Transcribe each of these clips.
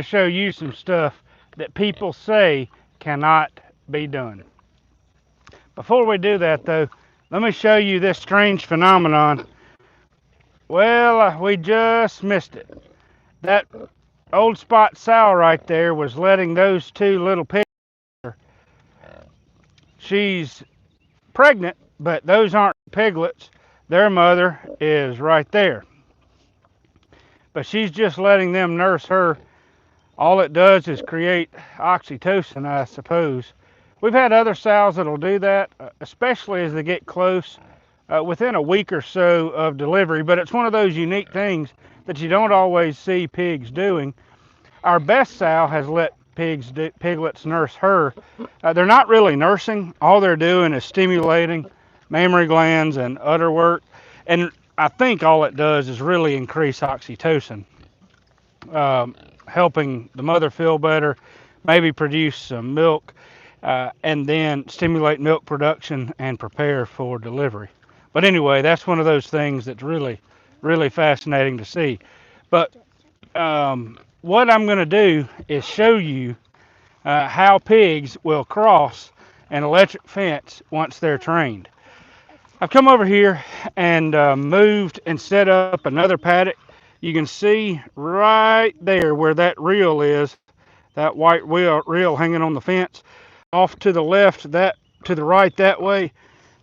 to show you some stuff that people say cannot be done. Before we do that though, let me show you this strange phenomenon. Well, we just missed it. That old spot sow right there was letting those two little pigs. She's pregnant, but those aren't piglets. Their mother is right there. But she's just letting them nurse her. All it does is create oxytocin, I suppose. We've had other sows that'll do that, especially as they get close, within a week or so of delivery. But it's one of those unique things that you don't always see pigs doing. Our best sow has let piglets nurse her. They're not really nursing. All they're doing is stimulating mammary glands and udder work. And I think all it does is really increase oxytocin, helping the mother feel better, maybe produce some milk, and then stimulate milk production and prepare for delivery. But anyway, that's one of those things that's really, really fascinating to see. But what I'm going to do is show you how pigs will cross an electric fence once they're trained. I've come over here and moved and set up another paddock. You can see right there where that reel is, that white reel hanging on the fence. Off to the left, that to the right that way,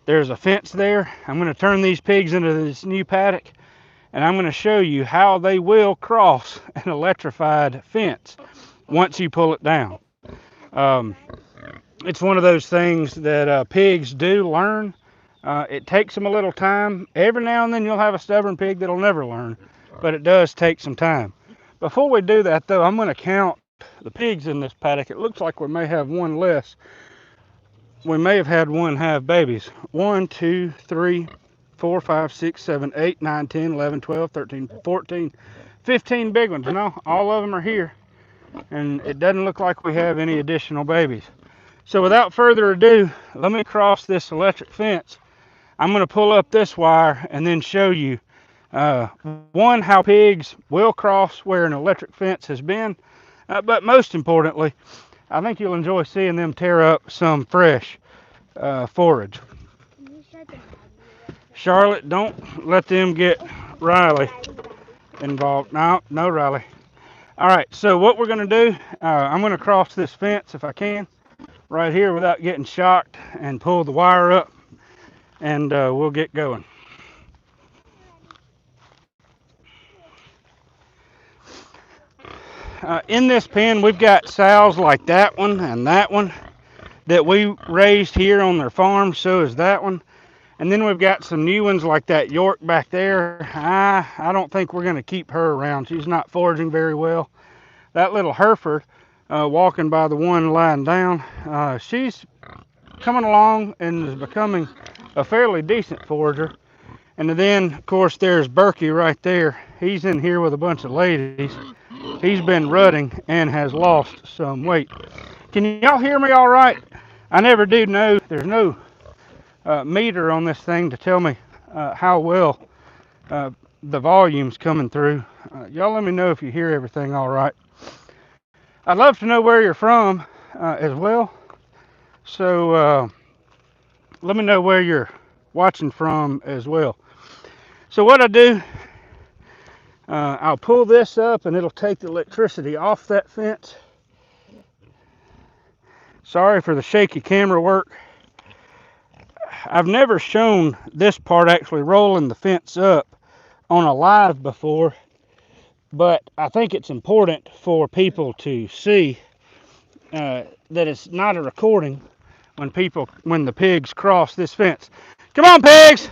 there's a fence there. I'm going to turn these pigs into this new paddock, and I'm going to show you how they will cross an electrified fence once you pull it down. It's one of those things that pigs do learn. It takes them a little time. Every now and then you'll have a stubborn pig that'll never learn, but it does take some time. Before we do that though, I'm going to count the pigs in this paddock. It looks like we may have one less. We may have had one have babies. 1, 2, 3, 4, 5, 6, 7, 8, 9, 10, 11, 12, 13, 14, 15 big ones. No, all of them are here. And it doesn't look like we have any additional babies. So without further ado, let me cross this electric fence. I'm going to pull up this wire and then show you, one, how pigs will cross where an electric fence has been. But most importantly, I think you'll enjoy seeing them tear up some fresh forage. Charlotte, don't let them get Riley involved. No, no Riley. All right, so what we're going to do, I'm going to cross this fence if I can, right here without getting shocked, and pull the wire up, and we'll get going. In this pen, we've got sows like that one and that one that we raised here on their farm, so is that one. And then we've got some new ones like that York back there. I don't think we're going to keep her around. She's not foraging very well. That little Hereford, walking by the one lying down, she's coming along and is becoming a fairly decent forager. And then, of course, there's Berkey right there. He's in here with a bunch of ladies. He's been rutting and has lost some weight. Can y'all hear me all right? I never do know. There's no meter on this thing to tell me how well the volume's coming through. Y'all let me know if you hear everything all right. I'd love to know where you're from as well. So let me know where you're watching from as well. So what I do, I'll pull this up and it'll take the electricity off that fence. Sorry for the shaky camera work. I've never shown this part actually rolling the fence up on a live before, but I think it's important for people to see that it's not a recording when the pigs cross this fence. Come on, pigs!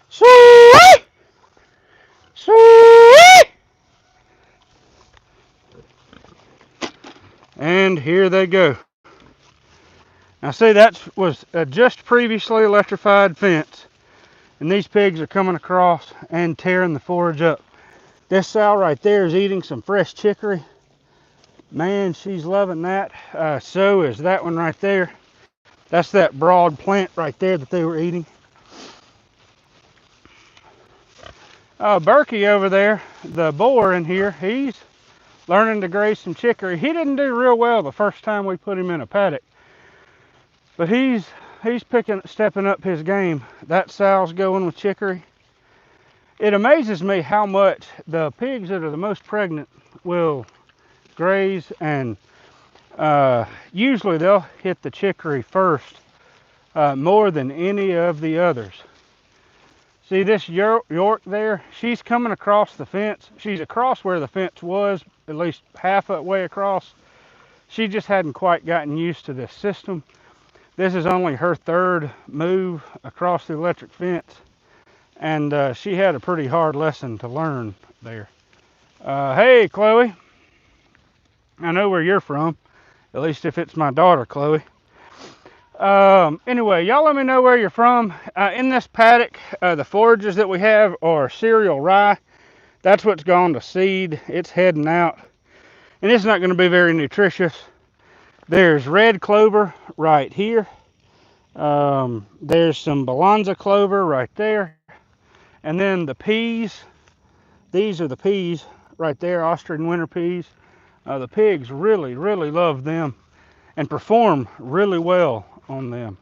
Sweet! Sweet! And here they go. Now see, that was a just previously electrified fence, and these pigs are coming across and tearing the forage up. This sow right there is eating some fresh chicory. Man, she's loving that. So is that one right there. That's that broad plant right there that they were eating. Berkey over there, the boar in here, he's learning to graze some chicory. He didn't do real well the first time we put him in a paddock, but he's stepping up his game. That sow's going with chicory. It amazes me how much the pigs that are the most pregnant will graze, and usually they'll hit the chicory first more than any of the others. See this York there? She's coming across the fence. She's across where the fence was, at least half the way across. She just hadn't quite gotten used to this system. This is only her third move across the electric fence, and she had a pretty hard lesson to learn there. Hey, Chloe. I know where you're from, at least if it's my daughter, Chloe. Anyway, y'all let me know where you're from. In this paddock, the forages that we have are cereal rye. That's what's gone to seed. It's heading out, and it's not going to be very nutritious. There's red clover right here. There's some balanza clover right there. And then the peas. These are the peas right there, Austrian winter peas. The pigs really, really love them and perform really well on them.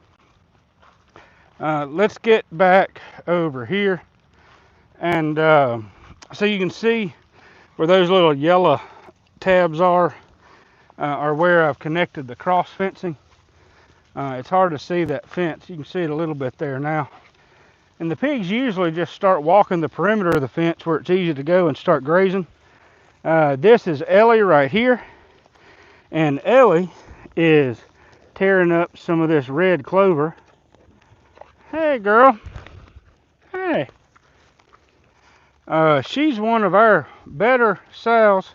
Let's get back over here, and so you can see where those little yellow tabs are where I've connected the cross fencing. It's hard to see that fence. You can see it a little bit there now. And the pigs usually just start walking the perimeter of the fence where it's easy to go and start grazing. This is Ellie right here, and Ellie is tearing up some of this red clover. Hey, girl. Hey. She's one of our better sows.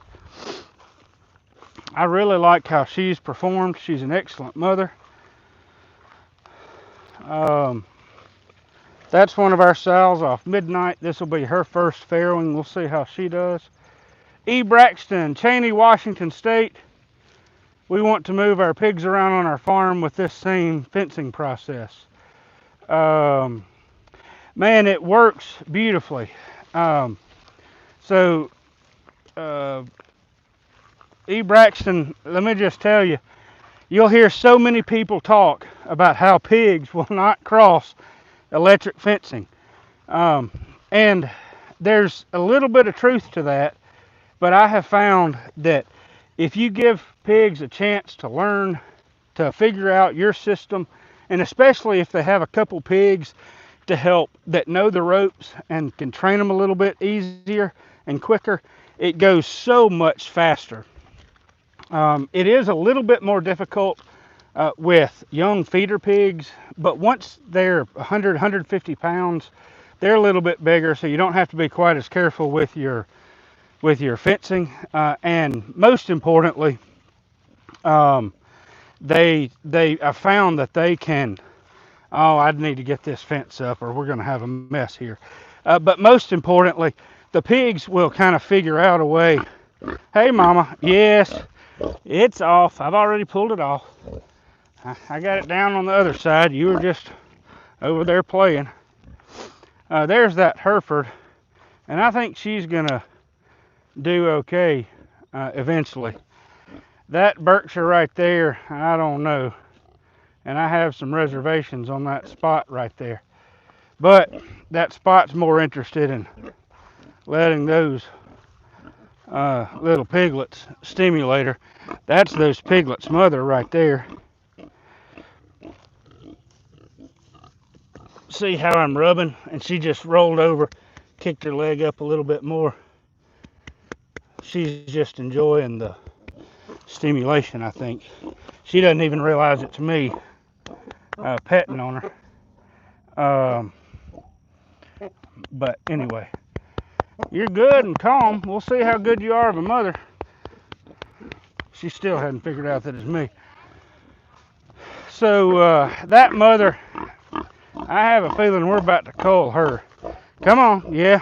I really like how she's performed. She's an excellent mother. That's one of our sows off Midnight. This will be her first farrowing. We'll see how she does. E. Braxton, Cheney, Washington State. We want to move our pigs around on our farm with this same fencing process. Man, it works beautifully. E. Braxton, let me just tell you, you'll hear so many people talk about how pigs will not cross electric fencing. And there's a little bit of truth to that, but I have found that if you give pigs a chance to learn, to figure out your system, and especially if they have a couple pigs to help that know the ropes and can train them a little bit easier and quicker, it goes so much faster. It is a little bit more difficult with young feeder pigs, but once they're 100, 150 pounds, they're a little bit bigger, so you don't have to be quite as careful with your fencing. And most importantly, I found that they can. Oh, I need to get this fence up, or we're going to have a mess here. But most importantly, the pigs will kind of figure out a way. Hey, Mama. Yes, it's off. I've already pulled it off. I got it down on the other side. You were just over there playing. There's that Hereford, and I think she's gonna do okay eventually. That Berkshire right there, I don't know, and I have some reservations on that spot right there. But that spot's more interested in letting those little piglets stimulate her. That's those piglets' mother right there. See how I'm rubbing, and she just rolled over, kicked her leg up a little bit more. She's just enjoying the stimulation, I think. She doesn't even realize it's me petting on her. But anyway, you're good and calm. We'll see how good you are of a mother. She still hadn't figured out that it's me. So that mother, I have a feeling we're about to cull her. Come on, yeah.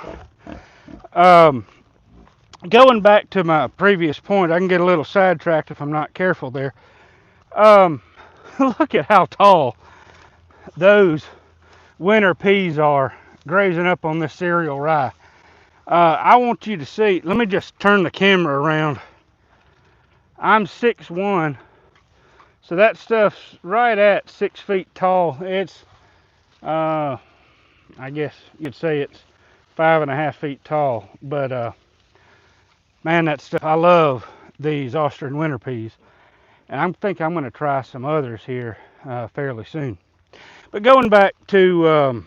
Going back to my previous point, I can get a little sidetracked if I'm not careful there. Look at how tall those winter peas are grazing up on this cereal rye. I want you to see, let me just turn the camera around I'm 6'1", so that stuff's right at 6 feet tall. It's, I guess you'd say it's 5.5 feet tall. But man, that stuff, I love these Austrian winter peas. And I think I'm going to try some others here fairly soon. But going back to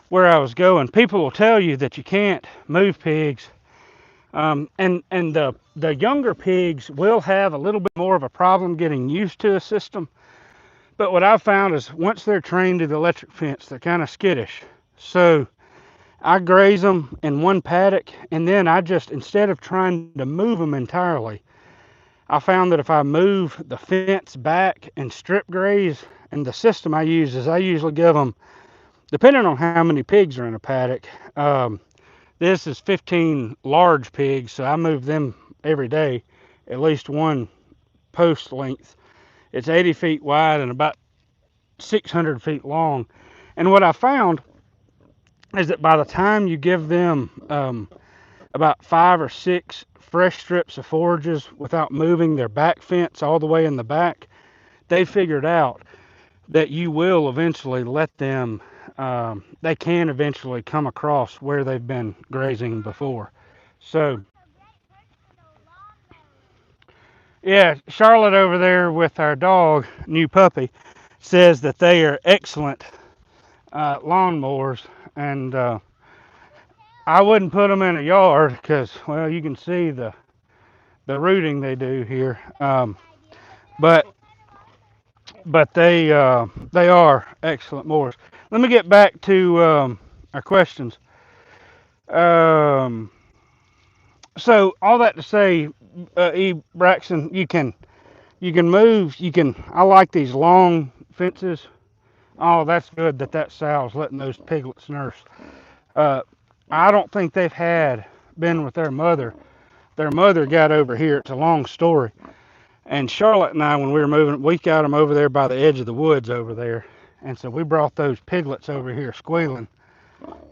where I was going, people will tell you that you can't move pigs, and the younger pigs will have a little bit more of a problem getting used to a system. But what I've found is once they're trained to the electric fence, they're kind of skittish. So I graze them in one paddock, and then I just, instead of trying to move them entirely, I found that if I move the fence back and strip graze, and the system I use is I usually give them, depending on how many pigs are in a paddock, this is 15 large pigs, so I move them every day, at least one post length. It's 80 feet wide and about 600 feet long. And what I found is that by the time you give them about 5 or 6 fresh strips of forages without moving their back fence all the way in the back, they figured out that you will eventually let them, they can eventually come across where they've been grazing before. So, yeah, Charlotte over there with our dog, new puppy, says that they are excellent lawnmowers, and I wouldn't put them in a yard because, well, you can see the rooting they do here. But they are excellent mowers. Let me get back to our questions. Um, so all that to say, E. Braxton, you can move. You can. I like these long fences. Oh, that's good that sow's letting those piglets nurse. Uh, I don't think they've been with their mother. Their mother got over here. It's a long story. And Charlotte and I, when we were moving, we got them over there by the edge of the woods over there. And so we brought those piglets over here squealing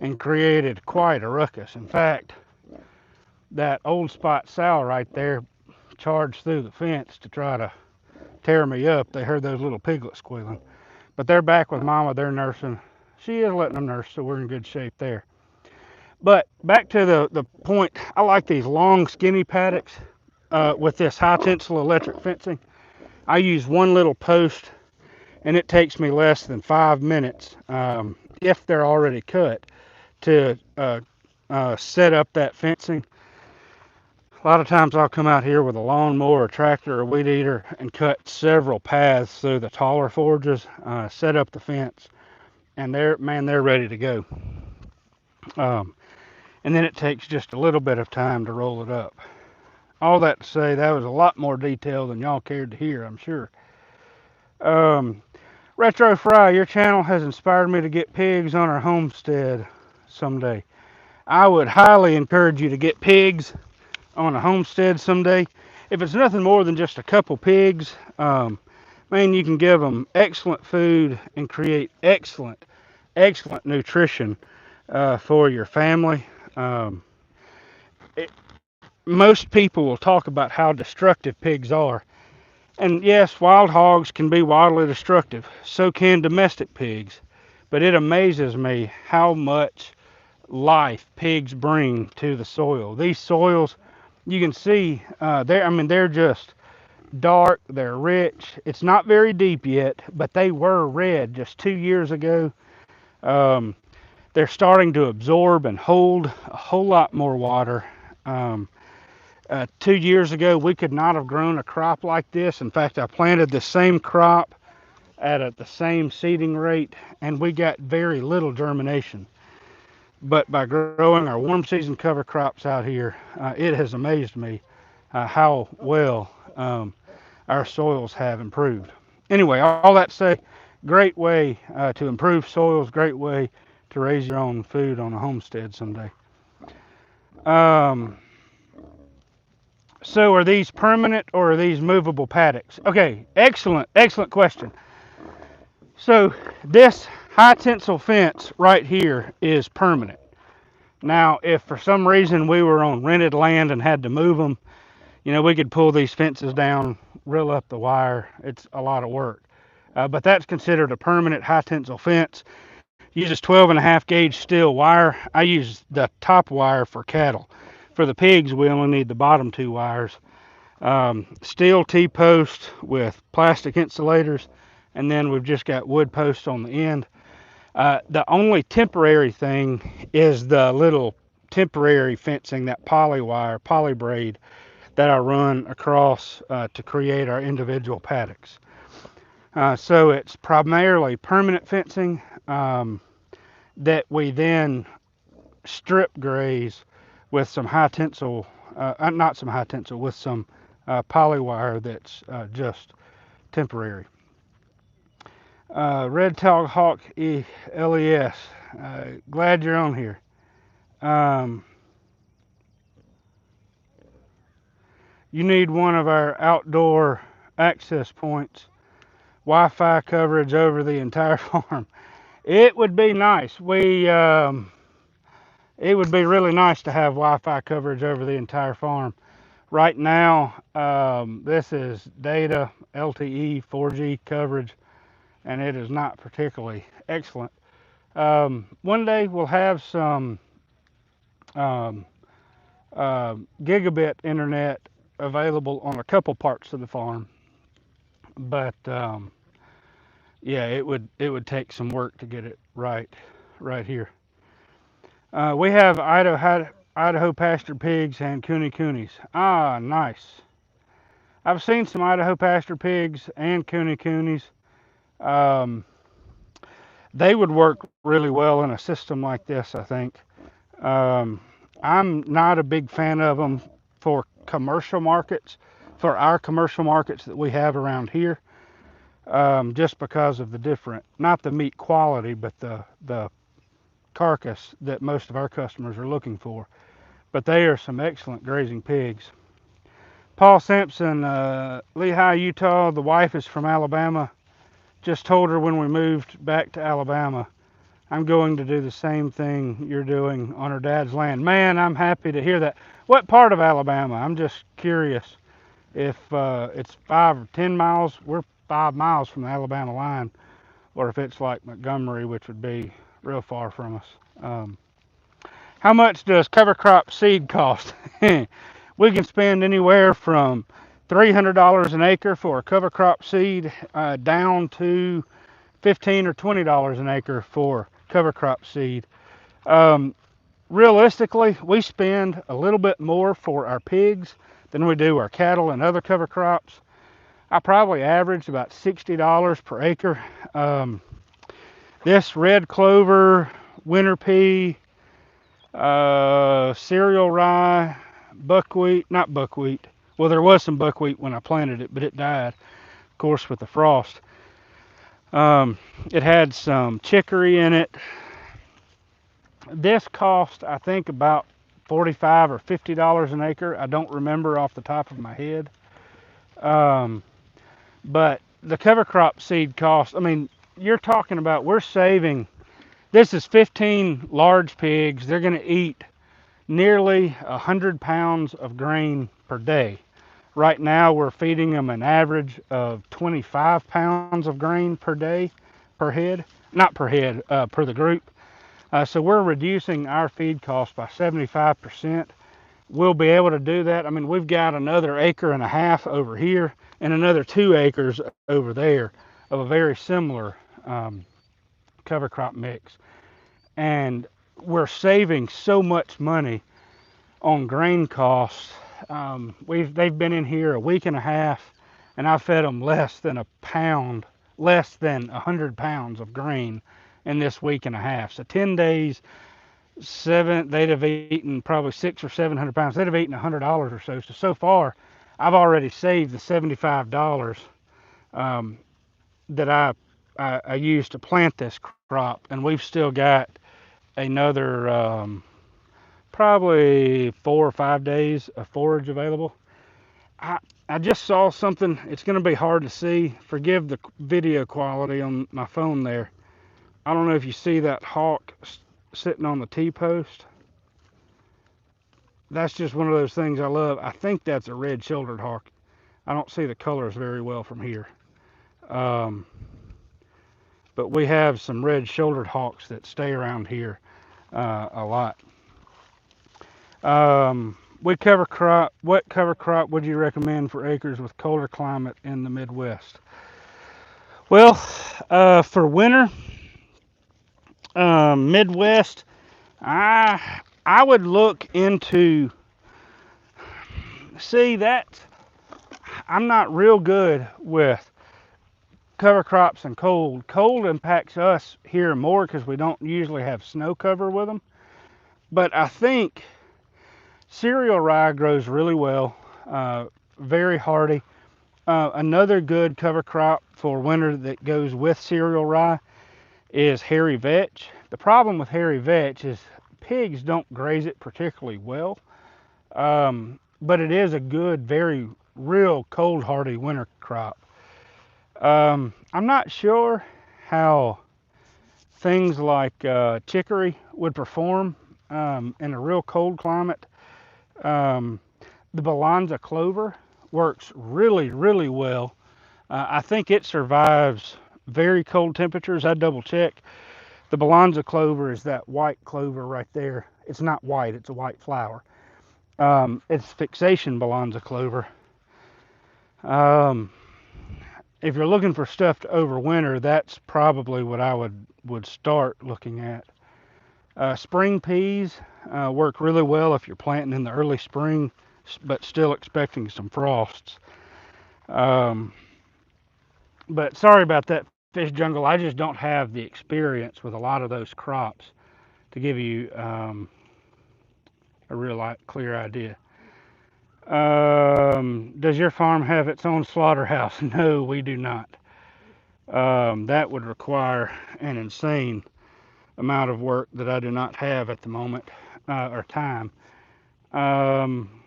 and created quite a ruckus. In fact, that old spot sow right there charged through the fence to try to tear me up. They heard those little piglets squealing. But they're back with Mama. They're nursing. She is letting them nurse, so we're in good shape there. But back to the point, I like these long, skinny paddocks with this high tensile electric fencing. I use one little post, and it takes me less than 5 minutes, if they're already cut, to set up that fencing. A lot of times I'll come out here with a lawnmower, a tractor, or a weed eater, and cut several paths through the taller forages, set up the fence, and they're ready to go. And then it takes just a little bit of time to roll it up. All that to say, that was a lot more detail than y'all cared to hear, I'm sure. Retro Fry, your channel has inspired me to get pigs on our homestead someday. I would highly encourage you to get pigs on a homestead someday. If it's nothing more than just a couple pigs, man, you can give them excellent food and create excellent nutrition for your family. Most people will talk about how destructive pigs are. And yes, wild hogs can be wildly destructive. So can domestic pigs. But it amazes me how much life pigs bring to the soil. These soils, you can see, they're just dark. They're rich. It's not very deep yet, but they were red just 2 years ago. They're starting to absorb and hold a whole lot more water. 2 years ago, we could not have grown a crop like this. In fact, I planted the same crop at the same seeding rate, and we got very little germination. But by growing our warm season cover crops out here, it has amazed me how well our soils have improved. Anyway, all that to say, great way to improve soils, great way to raise your own food on a homestead someday. So are these permanent or are these movable paddocks? Okay, excellent question. So this high tensile fence right here is permanent. Now, if for some reason we were on rented land and had to move them, we could pull these fences down, reel up the wire. It's a lot of work. But that's considered a permanent high tensile fence. Uses 12 and a half gauge steel wire. I use the top wire for cattle. For the pigs, we only need the bottom two wires. Steel T-post with plastic insulators, and then we've just got wood posts on the end. The only temporary thing is the little temporary fencing, that poly wire, poly braid that I run across to create our individual paddocks. So it's primarily permanent fencing that we then strip graze with some high tensile, not some high tensile, with some poly wire that's just temporary. Red Tail Hawk LES, glad you're on here. Um, you need one of our outdoor access points, Wi-Fi coverage over the entire farm. It would be nice. It would be really nice to have Wi-Fi coverage over the entire farm. Right now, this is data LTE 4G coverage, and it is not particularly excellent. One day we'll have some um, gigabit internet available on a couple parts of the farm, but yeah, it would take some work to get it right here. We have Idaho pasture pigs and coonies. Ah, nice. I've seen some Idaho pasture pigs and coonies. Um, they would work really well in a system like this, I think. Um, I'm not a big fan of them for commercial markets, for our commercial markets that we have around here, just because of the different, not the meat quality, but the carcass that most of our customers are looking for. But they are some excellent grazing pigs. Paul Sampson, Lehigh, Utah. The wife is from Alabama. Just told her when we moved back to Alabama, I'm going to do the same thing you're doing on her dad's land. Man, I'm happy to hear that. What part of Alabama? I'm just curious if it's 5 or 10 miles. We're 5 miles from the Alabama line, or if it's like Montgomery, which would be real far from us. How much does cover crop seed cost? We can spend anywhere from $300 an acre for a cover crop seed down to $15 or $20 an acre for cover crop seed. Um, Realistically, we spend a little bit more for our pigs than we do our cattle and other cover crops. I probably average about $60 per acre. This red clover, winter pea, cereal rye, buckwheat, not buckwheat. Well, there was some buckwheat when I planted it, but it died, of course, with the frost. It had some chicory in it. This cost, I think, about $45 or $50 an acre. I don't remember off the top of my head. But the cover crop seed cost, I mean, you're talking about, we're saving, this is 15 large pigs. They're going to eat nearly 100 pounds of grain per day. Right now, we're feeding them an average of 25 pounds of grain per day, per head, not per head, per the group. So we're reducing our feed cost by 75%. We'll be able to do that. I mean, we've got another acre and a half over here and another 2 acres over there of a very similar cover crop mix. And we're saving so much money on grain costs. They've been in here a week and a half, and I fed them less than a pound, less than 100 pounds of grain in this week and a half. So 10 days, they'd have eaten probably 600 or 700 pounds. They'd have eaten $100 or so. So far, I've already saved the $75 that I used to plant this crop, and we've still got another probably 4 or 5 days of forage available. I just saw something. It's going to be hard to see. Forgive the video quality on my phone there. I don't know if you see that hawk sitting on the T-post. that's just one of those things I love. I think that's a red-shouldered hawk. I don't see the colors very well from here. Um, but we have some red-shouldered hawks that stay around here a lot. What cover crop would you recommend for acres with colder climate in the Midwest? Well, for winter, Midwest, I would look into, see that I'm not real good with cover crops and cold. Cold impacts us here more because we don't usually have snow cover with them. But I think cereal rye grows really well, very hardy. Another good cover crop for winter that goes with cereal rye is hairy vetch. The problem with hairy vetch is pigs don't graze it particularly well, but it is a good, very real cold hardy winter crop. I'm not sure how things like chicory would perform in a real cold climate. Um, the Balanza clover works really, really well. I think it survives very cold temperatures. I double check. The Balanza clover is that white clover right there. It's not white, it's a white flower. It's fixation Balanza clover. Um, if you're looking for stuff to overwinter, that's probably what I would start looking at. Spring peas work really well if you're planting in the early spring, but still expecting some frosts. Um, but sorry about that, fish jungle. I just don't have the experience with a lot of those crops to give you a real clear idea. Does your farm have its own slaughterhouse? No, we do not. That would require an insane amount of work that I do not have at the moment or time. Um,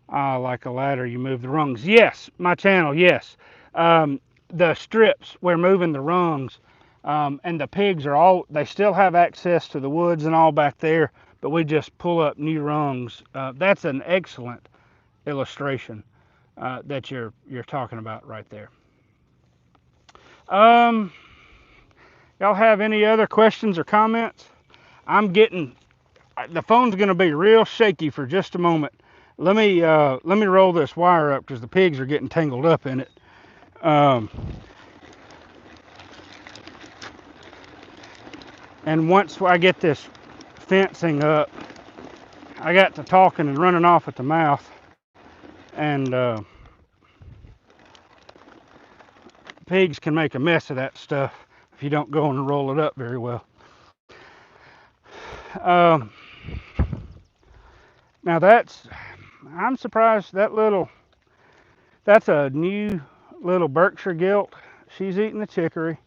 like a ladder, you move the rungs. Yes, my channel, yes. The strips, we're moving the rungs, and the pigs are all, they still have access to the woods and all back there, but we just pull up new rungs. That's an excellent illustration that you're talking about right there. Um, y'all have any other questions or comments? I'm getting, the phone's going to be real shaky for just a moment. Let me roll this wire up because the pigs are getting tangled up in it. And once I get this fencing up, I got to talking and running off at the mouth, and pigs can make a mess of that stuff if you don't go and roll it up very well. Now I'm surprised that's a new little Berkshire gilt. She's eating the chicory.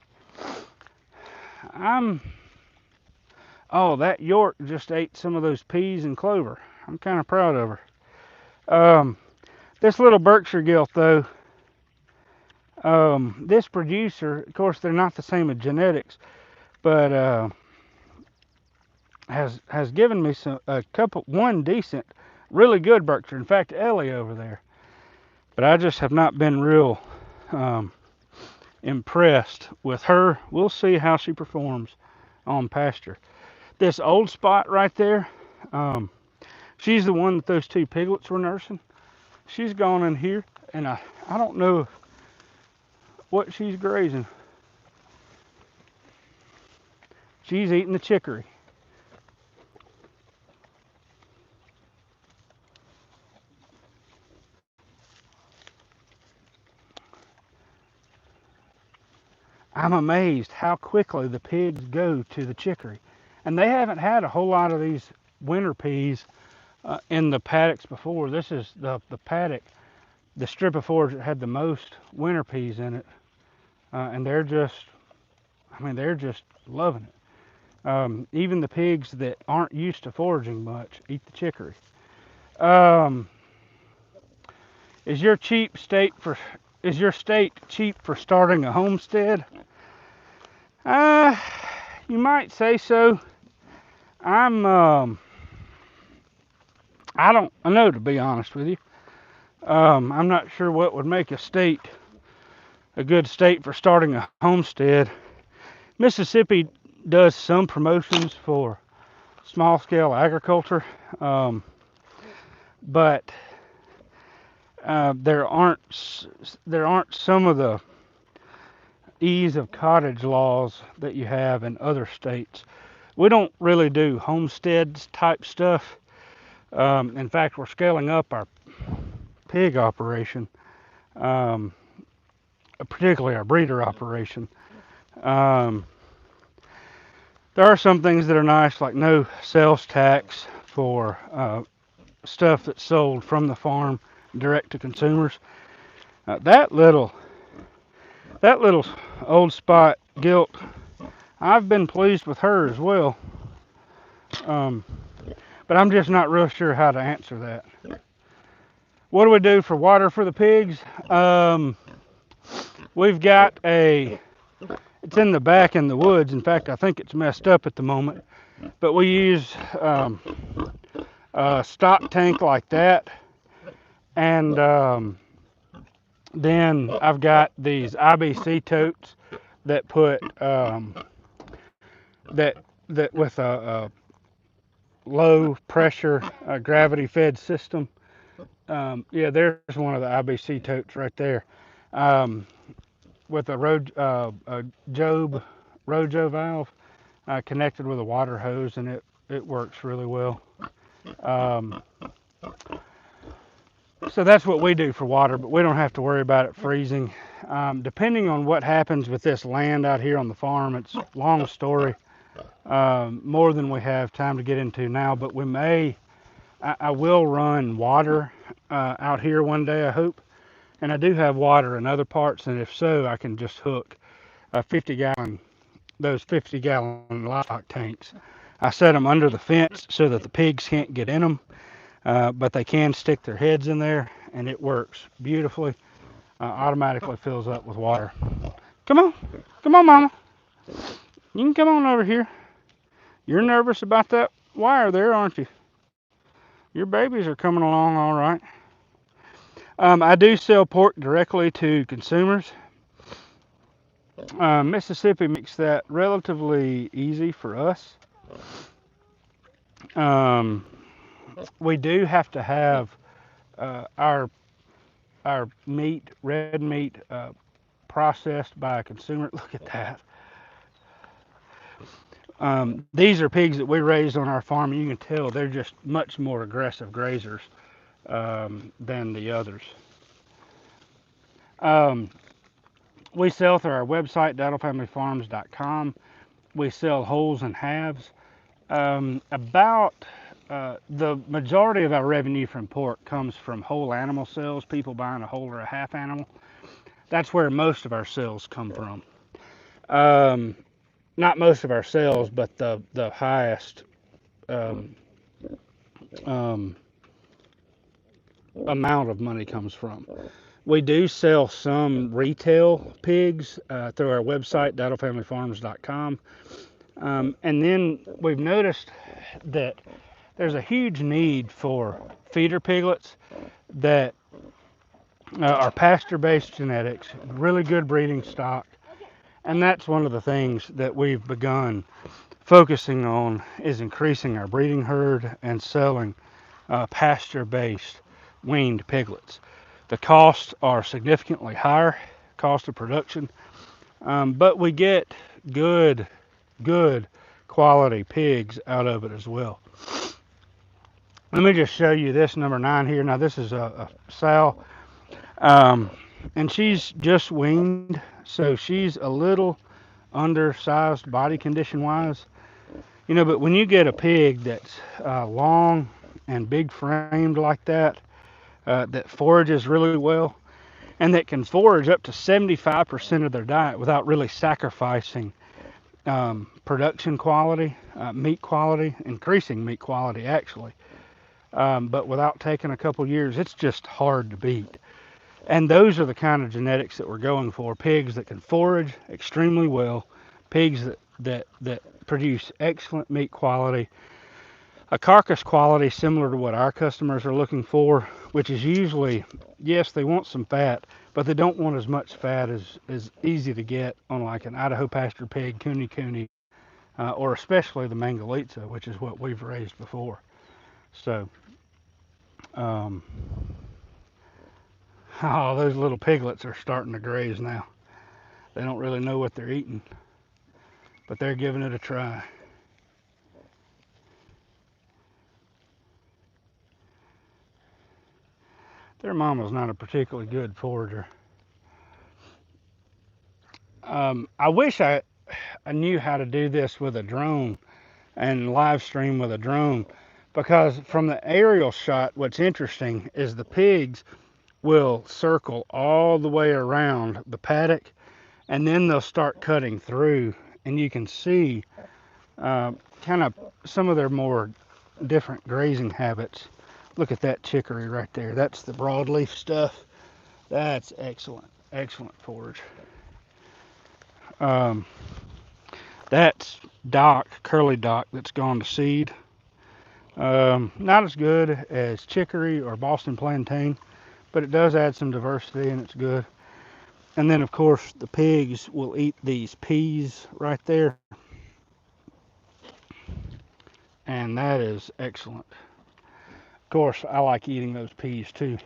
Oh, that York just ate some of those peas and clover. I'm kind of proud of her. This little Berkshire gilt, though, this producer, of course, they're not the same as genetics, but has given me one decent, really good Berkshire. In fact, Ellie over there. But I just have not been real impressed with her. We'll see how she performs on pasture. This old spot right there, she's the one that those two piglets were nursing. She's gone in here, and I don't know what she's grazing. She's eating the chicory. I'm amazed how quickly the pigs go to the chicory. And they haven't had a whole lot of these winter peas in the paddocks before. This is the paddock, the strip of forage that had the most winter peas in it. And they're just loving it. Even the pigs that aren't used to foraging much eat the chicory. Um, is your state cheap for starting a homestead? You might say so. I'm I don't know, to be honest with you. I'm not sure what would make a good state for starting a homestead. Mississippi does some promotions for small scale agriculture, um, but there aren't some of the ease of cottage laws that you have in other states. We don't really do homesteads type stuff. In fact, we're scaling up our pig operation, um, particularly our breeder operation. Um, there are some things that are nice, like no sales tax for stuff that's sold from the farm direct to consumers. That little old spot gilt, I've been pleased with her as well. Um, but I'm just not real sure how to answer that. What do we do for water for the pigs? We've got it's in the back in the woods. In fact, I think it's messed up at the moment. But we use a stock tank like that. And then I've got these IBC totes that put that with a low pressure gravity fed system. Yeah, there's one of the IBC totes right there, um, with a Job Rojo valve connected with a water hose, and it works really well. Um, so that's what we do for water, but we don't have to worry about it freezing. Depending on what happens with this land out here on the farm, it's a long story, more than we have time to get into now. But I will run water out here one day, I hope. And I do have water in other parts, and if so, I can just hook those 50-gallon livestock tanks. I set them under the fence so that the pigs can't get in them, but they can stick their heads in there, and it works beautifully. Automatically fills up with water. Come on, come on, Mama. You can come on over here. You're nervous about that wire there, aren't you? Your babies are coming along all right. I do sell pork directly to consumers. Mississippi makes that relatively easy for us. Um, we do have to have our red meat, processed by a consumer. Look at that. These are pigs that we raised on our farm. And you can tell they're just much more aggressive grazers than the others. Um, we sell through our website, dowdlefamilyfarms.com. We sell wholes and halves. About the majority of our revenue from pork comes from whole animal sales, people buying a whole or a half animal. That's where most of our sales come from. Um, Not most of our sales, but the highest um, um, amount of money comes from. We do sell some retail pigs through our website, dowdlefamilyfarms.com. And then we've noticed that there's a huge need for feeder piglets that are pasture-based genetics, really good breeding stock. And that's one of the things that we've begun focusing on, is increasing our breeding herd and selling pasture-based weaned piglets. The costs are significantly higher, cost of production, but we get good quality pigs out of it as well. Let me just show you this number 9 here. Now this is a sow, and she's just weaned, so she's a little undersized body condition wise. But when you get a pig that's long and big framed like that, that forages really well, and that can forage up to 75% of their diet without really sacrificing production quality, meat quality, increasing meat quality actually, but without taking a couple years, it's just hard to beat. And those are the kind of genetics that we're going for: pigs that can forage extremely well, pigs that produce excellent meat quality, a carcass quality similar to what our customers are looking for, which is usually, yes, they want some fat, but they don't want as much fat as is easy to get on like an Idaho pasture pig, cooney, or especially the Mangalitsa, which is what we've raised before. So, um, oh, those little piglets are starting to graze now. They don't really know what they're eating, but they're giving it a try. Their mama's not a particularly good forager. I wish I knew how to do this with a drone and live stream with a drone, because from the aerial shot, what's interesting is the pigs will circle all the way around the paddock, and then they'll start cutting through, and you can see kind of some of their more different grazing habits. Look at that chicory right there. That's the broadleaf stuff. That's excellent, excellent forage. Um, that's dock, curly dock, that's gone to seed. Not as good as chicory or Boston plantain, but it does add some diversity and it's good. And then, of course, the pigs will eat these peas right there, and that is excellent. Of course, I like eating those peas too.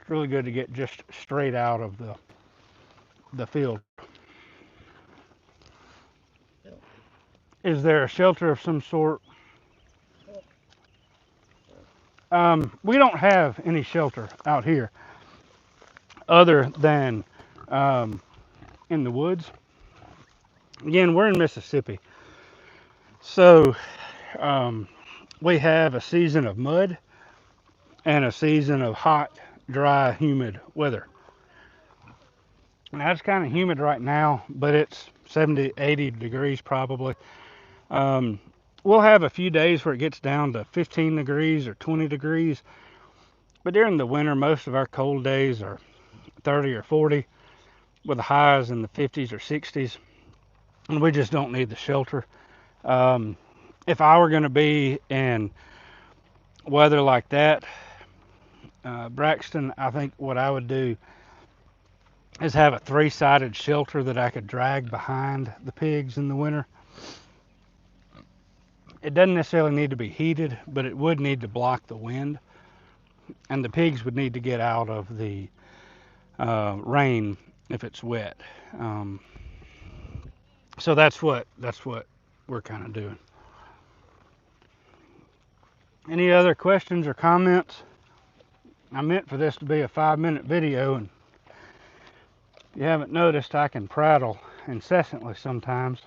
It's really good to get just straight out of the field. Is there a shelter of some sort? We don't have any shelter out here other than in the woods. Again, we're in Mississippi, so we have a season of mud and a season of hot, dry, humid weather. Now it's kind of humid right now, but it's 70, 80 degrees probably. Um, we'll have a few days where it gets down to 15 degrees or 20 degrees, but during the winter, most of our cold days are 30 or 40 with the highs in the 50s or 60s, and we just don't need the shelter. If I were going to be in weather like that, Braxton, I think what I would do is have a three-sided shelter that I could drag behind the pigs in the winter. It doesn't necessarily need to be heated, but it would need to block the wind, and the pigs would need to get out of the rain if it's wet. So that's what we're kind of doing. Any other questions or comments? I meant for this to be a 5-minute video, and if you haven't noticed, I can prattle incessantly sometimes.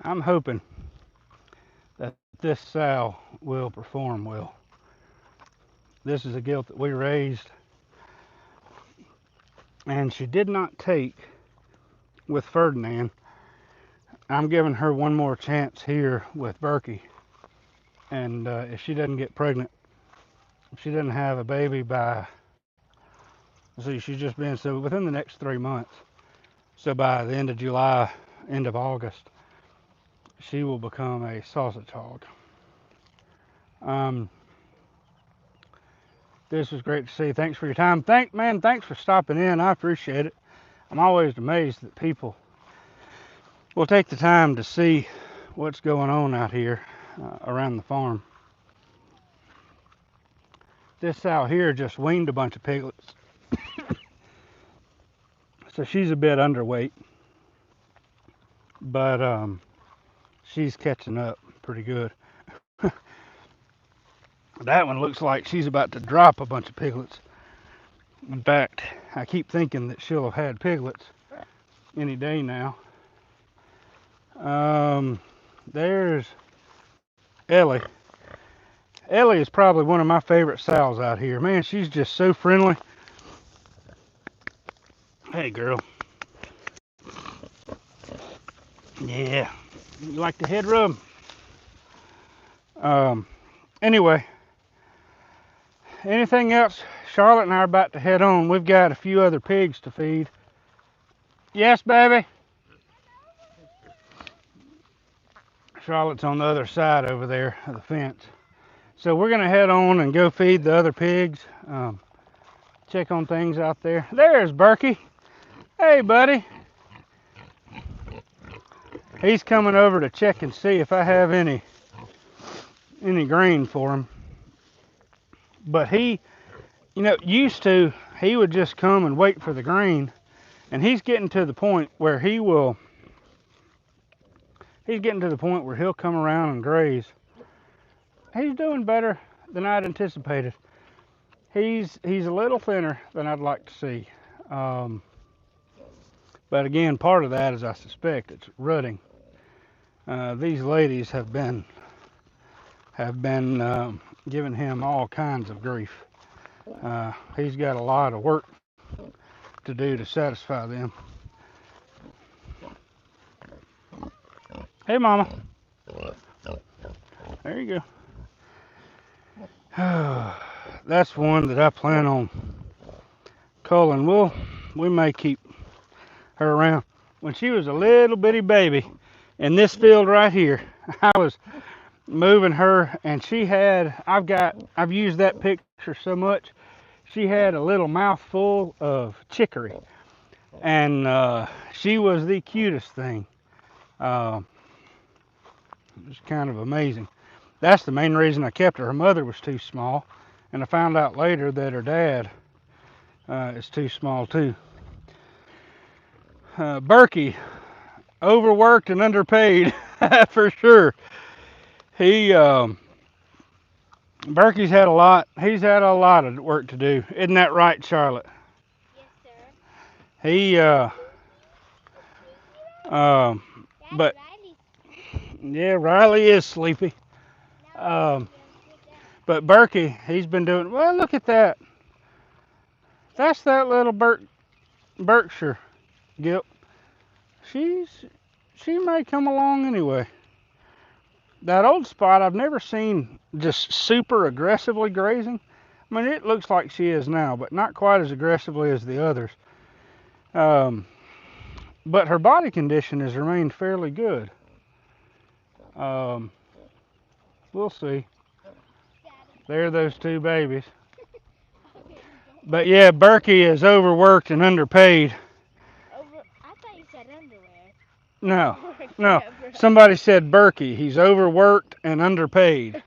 I'm hoping that this sow will perform well. This is a gilt that we raised, and she did not take with Ferdinand. I'm giving her one more chance here with Berkey, and if she doesn't get pregnant, if she doesn't have a baby by, see, she's just been, so within the next 3 months, so by the end of July, end of August, she will become a sausage hog. This was great to see. Thanks for your time. Thanks for stopping in. I appreciate it. I'm always amazed that people will take the time to see what's going on out here around the farm. This sow here just weaned a bunch of piglets. So she's a bit underweight, but she's catching up pretty good. That one looks like she's about to drop a bunch of piglets. In fact, I keep thinking that she'll have had piglets any day now. There's Ellie. Ellie is probably one of my favorite sows out here. Man, she's just so friendly. Hey, girl. Yeah. You like the head rub? Anyway, anything else? Charlotte and I are about to head on. We've got a few other pigs to feed. Yes, baby? Charlotte's on the other side over there of the fence. So we're going to head on and go feed the other pigs. Check on things out there. There's Berkey. Hey, buddy. He's coming over to check and see if I have any grain for him. But he, used to, he would just come and wait for the grain. And he's getting to the point where he's getting to the point where he'll come around and graze. He's doing better than I'd anticipated. He's a little thinner than I'd like to see. But again, part of that is I suspect it's rutting. These ladies have been giving him all kinds of grief. He's got a lot of work to do to satisfy them. Hey, Mama. There you go. That's one that I plan on culling. We may keep her around. When she was a little bitty baby in this field right here, I was moving her, and I've used that picture so much. She had a little mouthful of chicory, and she was the cutest thing. It was kind of amazing. That's the main reason I kept her. Her mother was too small, and I found out later that her dad is too small too. Berkey, overworked and underpaid for sure. Berkey's had a lot. He's had a lot of work to do. Isn't that right, Charlotte? Yes, sir. But yeah, Riley is sleepy. But Berkey, he's been doing well. Look at that. That's that little Berkshire Gip. She may come along anyway. That old spot I've never seen just super aggressively grazing. I mean, it looks like she is now, but not quite as aggressively as the others. But her body condition has remained fairly good. We'll see. There are those two babies. But yeah, Berkey is overworked and underpaid. I thought you said underwear. No. Somebody said Berkey. He's overworked and underpaid.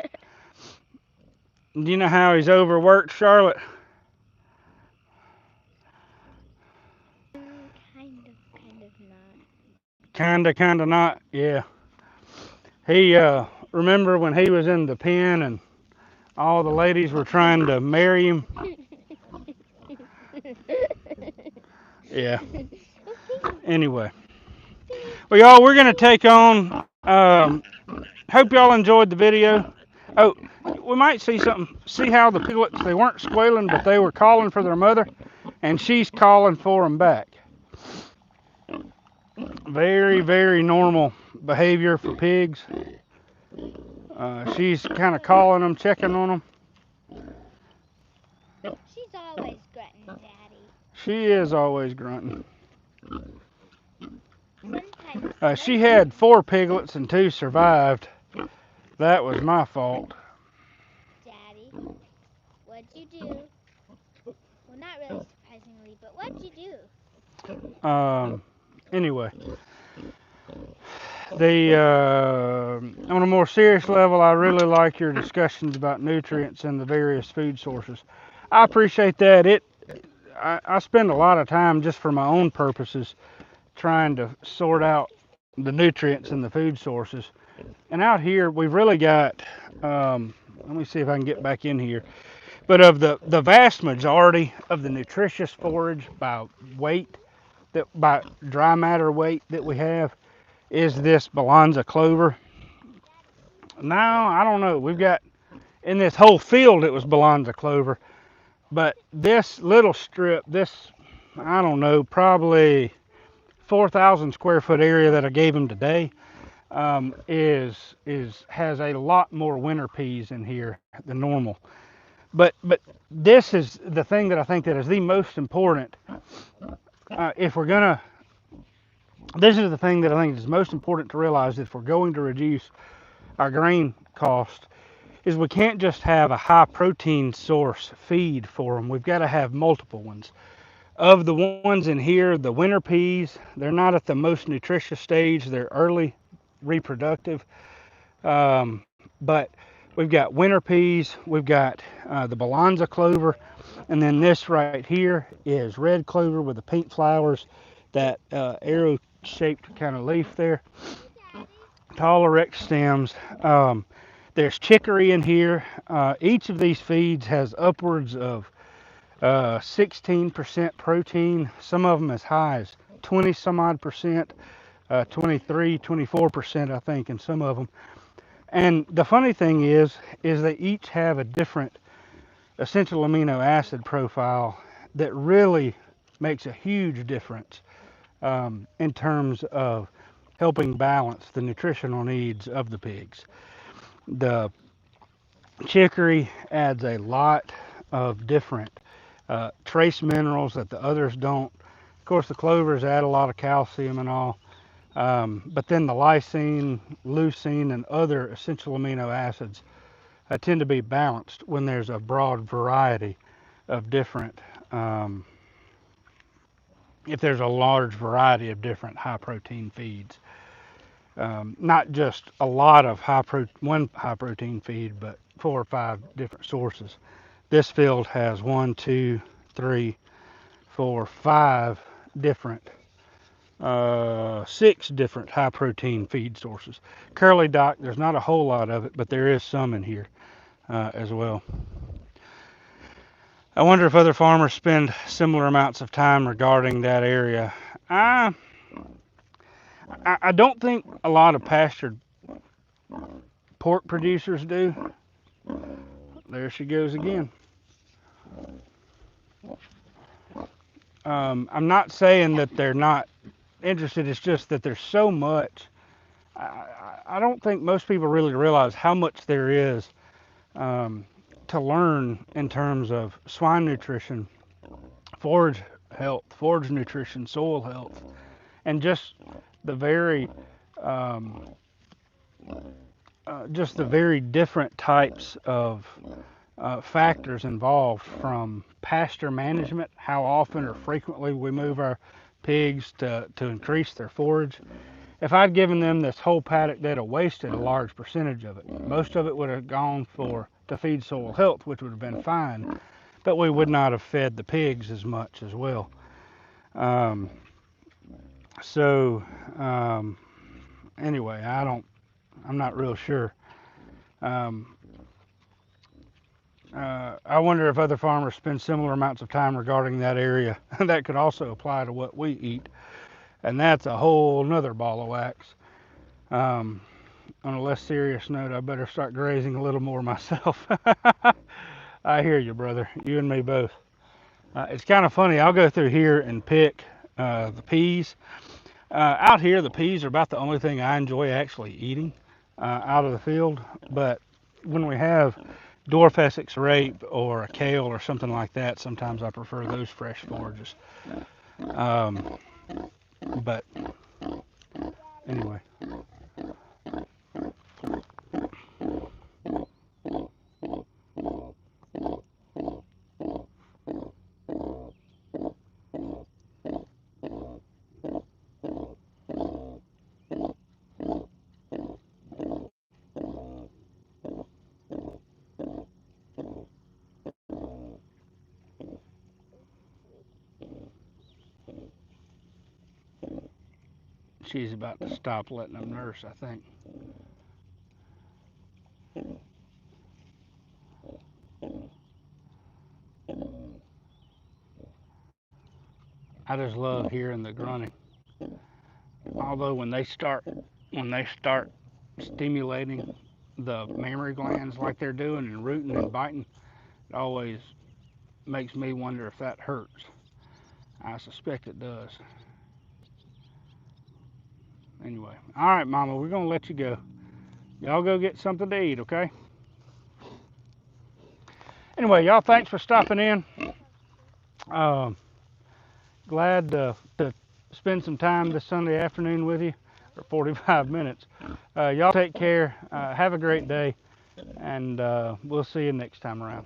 Do you know how he's overworked, Charlotte? Kind of not. Yeah. He, remember when he was in the pen and all the ladies were trying to marry him? Yeah. Anyway. Well, y'all, we're going to take on, hope y'all enjoyed the video. Oh, we might see something. See how the piglets, they weren't squealing, but they were calling for their mother, and she's calling for them back. Very, very normal behavior for pigs. She's kind of calling them, checking on them. She's always grunting, Daddy. She is always grunting. She had 4 piglets and 2 survived. That was my fault. Daddy, what'd you do? Well, not really surprisingly, but what'd you do? Anyway. On a more serious level, I really like your discussions about nutrients and the various food sources. I appreciate that. I spend a lot of time just for my own purposes trying to sort out the nutrients and the food sources. And out here, we've really got, let me see if I can get back in here. But of the vast majority of the nutritious forage by weight, by dry matter weight that we have, is this Balanza clover. Now, I don't know. We've got, in this whole field, it was Balanza clover. But this little strip, I don't know, probably 4,000 square foot area that I gave him today, has a lot more winter peas in here than normal. But this is the thing that I think that is the most important. If we're gonna, this is the thing that I think is most important to realize if we're going to reduce our grain cost, is we can't just have a high protein source feed for them. We've got to have multiple ones. Of the ones in here, the winter peas, they're not at the most nutritious stage. They're early reproductive. But we've got winter peas, we've got the balanza clover, and then this right here is red clover with the pink flowers, that arrow shaped kind of leaf there, tall erect stems. There's chicory in here. Each of these feeds has upwards of 16% protein, some of them as high as 20 some odd percent, 23, 24%, I think, in some of them. And the funny thing is they each have a different essential amino acid profile that really makes a huge difference in terms of helping balance the nutritional needs of the pigs. The chicory adds a lot of different trace minerals that the others don't. Of course, the clovers add a lot of calcium and all, but then the lysine, leucine, and other essential amino acids tend to be balanced when there's a broad variety of different, if there's a large variety of different high protein feeds. Not just a lot of one high protein feed, but 4 or 5 different sources. This field has 1, 2, 3, 4, 5 different, 6 different high protein feed sources. Curly Dock, there's not a whole lot of it, but there is some in here as well. I wonder if other farmers spend similar amounts of time regarding that area. I don't think a lot of pastured pork producers do. There she goes again. I'm not saying that they're not interested. It's just that there's so much. I don't think most people really realize how much there is to learn in terms of swine nutrition, forage health, forage nutrition, soil health, and the very um, just the very different types of factors involved, from pasture management, how often or frequently we move our pigs to increase their forage. If I'd given them this whole paddock, they'd have wasted a large percentage of it. Most of it would have gone to feed soil health, which would have been fine, but we would not have fed the pigs as much as well. Um, so anyway, I'm not real sure. Um, I wonder if other farmers spend similar amounts of time regarding that area. That could also apply to what we eat, and that's a whole nother ball of wax. Um, on a less serious note, I better start grazing a little more myself. I hear you, brother. You and me both. It's kind of funny. I'll go through here and pick the peas. Out here, the peas are about the only thing I enjoy actually eating out of the field. But when we have dwarf Essex rape or a kale or something like that, sometimes I prefer those fresh forages. Um, but anyway. She's about to stop letting them nurse, I think. I just love hearing the grunting. Although when they start stimulating the mammary glands like they're doing and rooting and biting, it always makes me wonder if that hurts. I suspect it does. Anyway, all right, Mama, we're gonna let you go. Y'all go get something to eat, okay? Anyway, y'all, thanks for stopping in. Glad to spend some time this Sunday afternoon with you for 45 minutes. Y'all take care. Have a great day, and we'll see you next time around.